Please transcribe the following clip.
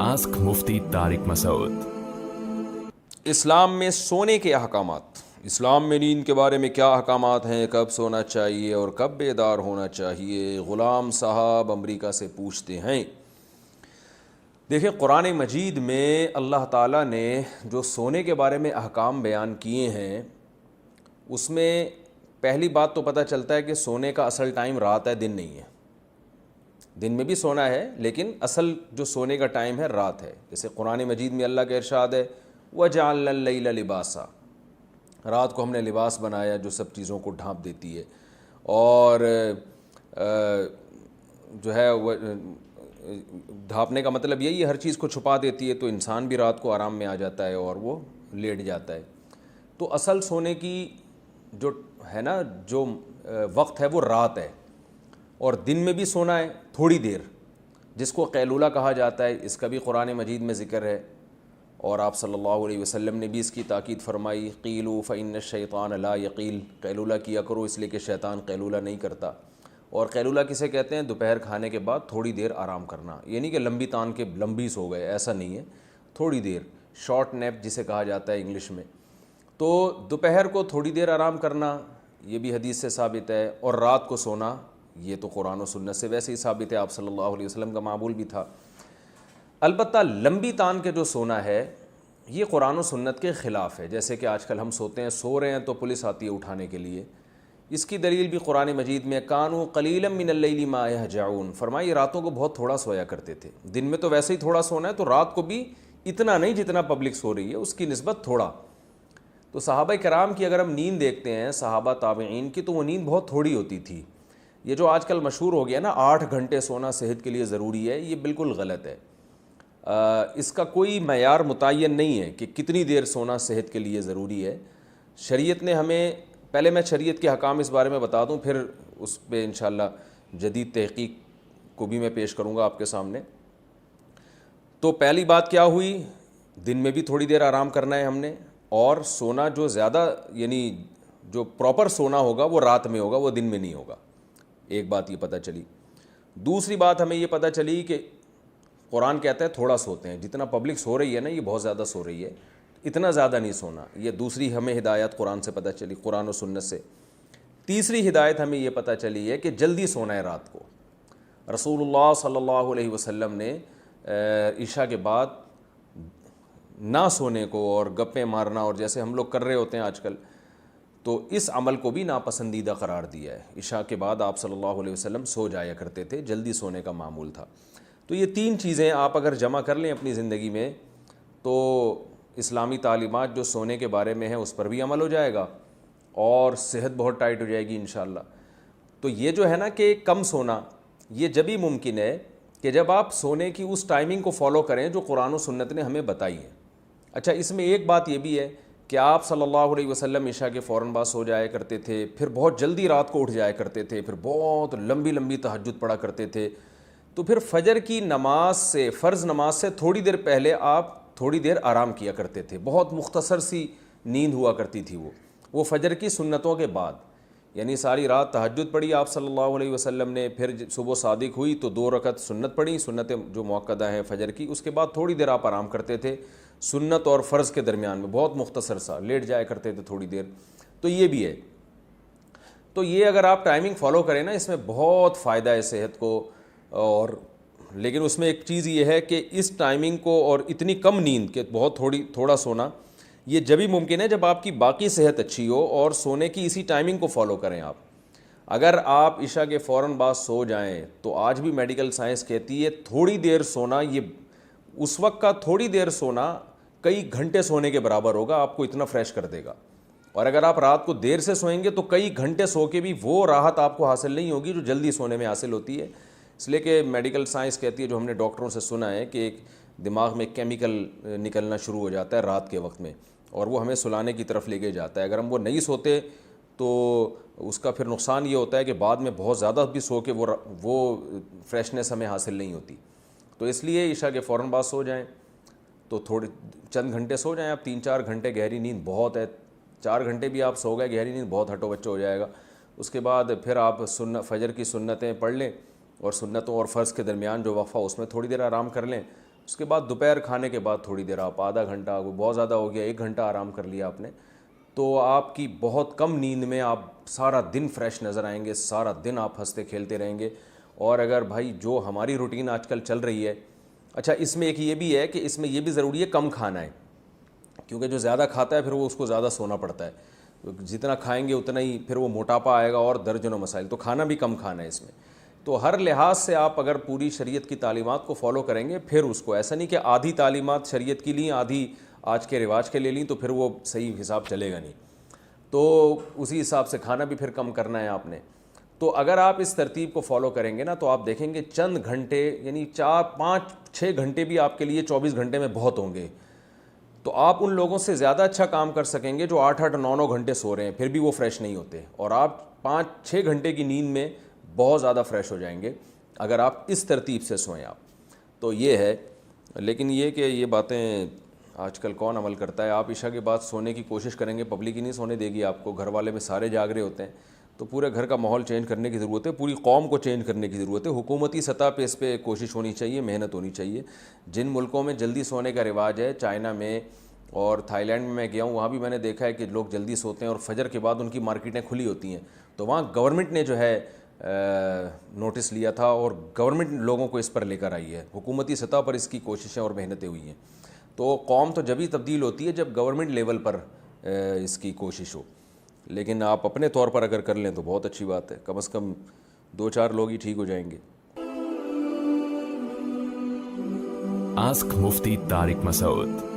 Ask Mufti Tariq Masood. اسلام میں سونے کے احکامات، اسلام میں نیند کے بارے میں کیا احکامات ہیں، کب سونا چاہیے اور کب بیدار ہونا چاہیے؟ غلام صاحب امریکہ سے پوچھتے ہیں۔ دیکھیں، قرآن مجید میں اللہ تعالیٰ نے جو سونے کے بارے میں احکام بیان کیے ہیں، اس میں پہلی بات تو پتہ چلتا ہے کہ سونے کا اصل ٹائم رات ہے، دن نہیں ہے۔ دن میں بھی سونا ہے لیکن اصل جو سونے کا ٹائم ہے رات ہے۔ جیسے قرآن مجید میں اللہ کا ارشاد ہے وَجَعَلْنَا اللَّيْلَ لِبَاسًا، رات کو ہم نے لباس بنایا جو سب چیزوں کو ڈھانپ دیتی ہے، اور جو ہے ڈھانپنے کا مطلب یہی ہے ہر چیز کو چھپا دیتی ہے، تو انسان بھی رات کو آرام میں آ جاتا ہے اور وہ لیٹ جاتا ہے۔ تو اصل سونے کی جو ہے نا جو وقت ہے وہ رات ہے، اور دن میں بھی سونا ہے تھوڑی دیر، جس کو قیلولہ کہا جاتا ہے، اس کا بھی قرآن مجید میں ذکر ہے، اور آپ صلی اللہ علیہ وسلم نے بھی اس کی تاکید فرمائی، قیلوا فإن الشیطان لا یقیل، قیلولہ کیا کرو اس لیے کہ شیطان قیلولہ نہیں کرتا۔ اور قیلولہ کسے کہتے ہیں؟ دوپہر کھانے کے بعد تھوڑی دیر آرام کرنا، یہ نہیں کہ لمبی تان کے لمبی سو گئے، ایسا نہیں ہے، تھوڑی دیر، شارٹ نیپ جسے کہا جاتا ہے انگلش میں۔ تو دوپہر کو تھوڑی دیر آرام کرنا یہ بھی حدیث سے ثابت ہے، اور رات کو سونا یہ تو قرآن و سنت سے ویسے ہی ثابت ہے، آپ صلی اللہ علیہ وسلم کا معمول بھی تھا۔ البتہ لمبی تان کے جو سونا ہے یہ قرآن و سنت کے خلاف ہے، جیسے کہ آج کل ہم سوتے ہیں، سو رہے ہیں تو پولیس آتی ہے اٹھانے کے لیے۔ اس کی دلیل بھی قرآن مجید میں کانوا قلیلا من اللیل ما یہجعون، فرمائی راتوں کو بہت تھوڑا سویا کرتے تھے، دن میں تو ویسے ہی تھوڑا سونا ہے، تو رات کو بھی اتنا نہیں جتنا پبلک سو رہی ہے، اس کی نسبت تھوڑا۔ تو صحابہ کرام کی اگر ہم نیند دیکھتے ہیں، صحابہ تابعین کی، تو وہ نیند بہت تھوڑی ہوتی تھی۔ یہ جو آج کل مشہور ہو گیا نا 8 گھنٹے سونا صحت کے لیے ضروری ہے، یہ بالکل غلط ہے۔ اس کا کوئی معیار متعین نہیں ہے کہ کتنی دیر سونا صحت کے لیے ضروری ہے۔ شریعت نے ہمیں، پہلے میں شریعت کے حکام اس بارے میں بتا دوں، پھر اس پہ انشاءاللہ جدید تحقیق کو بھی میں پیش کروں گا آپ کے سامنے۔ تو پہلی بات کیا ہوئی؟ دن میں بھی تھوڑی دیر آرام کرنا ہے ہم نے، اور سونا جو زیادہ یعنی جو پراپر سونا ہوگا وہ رات میں ہوگا، وہ دن میں نہیں ہوگا۔ ایک بات یہ پتہ چلی۔ دوسری بات ہمیں یہ پتہ چلی کہ قرآن کہتا ہے تھوڑا سوتے ہیں، جتنا پبلک سو رہی ہے نا یہ بہت زیادہ سو رہی ہے، اتنا زیادہ نہیں سونا۔ یہ دوسری ہمیں ہدایت قرآن سے پتہ چلی، قرآن و سنت سے۔ تیسری ہدایت ہمیں یہ پتہ چلی ہے کہ جلدی سونا ہے رات کو۔ رسول اللہ صلی اللہ علیہ وسلم نے عشاء کے بعد نہ سونے کو اور گپیں مارنا، اور جیسے ہم لوگ کر رہے ہوتے ہیں آج کل، تو اس عمل کو بھی ناپسندیدہ قرار دیا ہے۔ عشاء کے بعد آپ صلی اللہ علیہ وسلم سو جایا کرتے تھے، جلدی سونے کا معمول تھا۔ تو یہ 3 چیزیں آپ اگر جمع کر لیں اپنی زندگی میں، تو اسلامی تعلیمات جو سونے کے بارے میں ہیں اس پر بھی عمل ہو جائے گا، اور صحت بہت ٹائٹ ہو جائے گی انشاءاللہ۔ تو یہ جو ہے نا کہ کم سونا، یہ جبھی ممکن ہے کہ جب آپ سونے کی اس ٹائمنگ کو فالو کریں جو قرآن و سنت نے ہمیں بتائی ہے۔ اچھا، اس میں ایک بات یہ بھی ہے کہ آپ صلی اللہ علیہ وسلم عشاء کے فوراً بعد سو جایا کرتے تھے، پھر بہت جلدی رات کو اٹھ جایا کرتے تھے، پھر بہت لمبی لمبی تہجد پڑھا کرتے تھے۔ تو پھر فجر کی نماز سے، فرض نماز سے تھوڑی دیر پہلے آپ تھوڑی دیر آرام کیا کرتے تھے، بہت مختصر سی نیند ہوا کرتی تھی وہ فجر کی سنتوں کے بعد، یعنی ساری رات تہجد پڑھی آپ صلی اللہ علیہ وسلم نے، پھر صبح صادق ہوئی تو 2 رکعت سنت پڑھی، سنت جو موقدہ ہیں فجر کی، اس کے بعد تھوڑی دیر آپ آرام کرتے تھے سنت اور فرض کے درمیان میں، بہت مختصر سا لیٹ جایا کرتے تھے تھوڑی دیر۔ تو یہ بھی ہے، تو یہ اگر آپ ٹائمنگ فالو کریں نا، اس میں بہت فائدہ ہے صحت کو، اور لیکن اس میں ایک چیز یہ ہے کہ اس ٹائمنگ کو اور اتنی کم نیند کہ بہت تھوڑا سونا، یہ جبھی ممکن ہے جب آپ کی باقی صحت اچھی ہو اور سونے کی اسی ٹائمنگ کو فالو کریں آپ۔ اگر آپ عشاء کے فوراً بعد سو جائیں تو آج بھی میڈیکل سائنس کہتی ہے تھوڑی دیر سونا، یہ اس وقت کا تھوڑی دیر سونا کئی گھنٹے سونے کے برابر ہوگا، آپ کو اتنا فریش کر دے گا۔ اور اگر آپ رات کو دیر سے سوئیں گے تو کئی گھنٹے سو کے بھی وہ راحت آپ کو حاصل نہیں ہوگی جو جلدی سونے میں حاصل ہوتی ہے۔ اس لیے کہ میڈیکل سائنس کہتی ہے، جو ہم نے ڈاکٹروں سے سنا ہے، کہ ایک دماغ میں کیمیکل نکلنا شروع ہو جاتا ہے رات کے وقت میں، اور وہ ہمیں سلانے کی طرف لے کے جاتا ہے۔ اگر ہم وہ نہیں سوتے تو اس کا پھر نقصان یہ ہوتا ہے کہ بعد میں بہت زیادہ بھی سو کے وہ فریشنس ہمیں حاصل نہیں ہوتی۔ تو اس لیے عشاء کے فوراً بعد سو جائیں، تو تھوڑے چند گھنٹے سو جائیں آپ، 3-4 گھنٹے گہری نیند بہت ہے، 4 گھنٹے بھی آپ سو گئے گہری نیند بہت ہٹو بچو ہو جائے گا۔ اس کے بعد پھر آپ فجر کی سنتیں پڑھ لیں، اور سنتوں اور فرض کے درمیان جو وقفہ اس میں تھوڑی دیر آرام کر لیں۔ اس کے بعد دوپہر کھانے کے بعد تھوڑی دیر آپ آدھا گھنٹہ، بہت زیادہ ہو گیا 1 گھنٹہ آرام کر لیا آپ نے، تو آپ کی بہت کم نیند میں آپ سارا دن فریش نظر آئیں گے، سارا دن آپ ہنستے کھیلتے رہیں گے. اور اگر بھائی جو ہماری روٹین آج کل چل رہی ہے، اچھا اس میں ایک یہ بھی ہے کہ اس میں یہ بھی ضروری ہے کم کھانا ہے، کیونکہ جو زیادہ کھاتا ہے پھر وہ اس کو زیادہ سونا پڑتا ہے. جتنا کھائیں گے اتنا ہی پھر وہ موٹاپا آئے گا اور درجنوں مسائل. تو کھانا بھی کم کھانا ہے اس میں. تو ہر لحاظ سے آپ اگر پوری شریعت کی تعلیمات کو فالو کریں گے، پھر اس کو ایسا نہیں کہ آدھی تعلیمات شریعت کی لیں، آدھی آج کے رواج کے لے لیں، تو پھر وہ صحیح حساب چلے گا نہیں. تو اسی حساب سے کھانا بھی پھر کم کرنا ہے آپ نے. تو اگر آپ اس ترتیب کو فالو کریں گے نا، تو آپ دیکھیں گے چند گھنٹے، یعنی 4 5 6 گھنٹے بھی آپ کے لیے 24 گھنٹے میں بہت ہوں گے. تو آپ ان لوگوں سے زیادہ اچھا کام کر سکیں گے جو 8 8 9 9 گھنٹے سو رہے ہیں، پھر بھی وہ فریش نہیں ہوتے، اور آپ 5 6 گھنٹے کی نیند میں بہت زیادہ فریش ہو جائیں گے اگر آپ اس ترتیب سے سوئیں آپ. تو یہ ہے. لیکن یہ کہ یہ باتیں آج کل کون عمل کرتا ہے. آپ عشاء کے بعد سونے کی کوشش کریں گے، پبلک ہی نہیں سونے دے گی آپ کو، گھر والے میں سارے جاگ رہے ہوتے ہیں. تو پورے گھر کا ماحول چینج کرنے کی ضرورت ہے، پوری قوم کو چینج کرنے کی ضرورت ہے. حکومتی سطح پہ اس پہ کوشش ہونی چاہیے، محنت ہونی چاہیے. جن ملکوں میں جلدی سونے کا رواج ہے، چائنا میں اور تھائی لینڈ میں گیا ہوں، وہاں بھی میں نے دیکھا ہے کہ لوگ جلدی سوتے ہیں اور فجر کے بعد ان کی مارکیٹیں کھلی ہوتی ہیں. تو وہاں گورنمنٹ نے جو ہے نوٹس لیا تھا اور گورنمنٹ لوگوں کو اس پر لے کر آئی ہے. حکومتی سطح پر اس کی کوششیں اور محنتیں ہوئی ہیں. تو قوم تو جبھی تبدیل ہوتی ہے جب گورنمنٹ لیول پر اس کی کوشش ہو. لیکن آپ اپنے طور پر اگر کر لیں تو بہت اچھی بات ہے، کم از کم 2 4 لوگ ہی ٹھیک ہو جائیں گے. آسک مفتی طارق مسعود.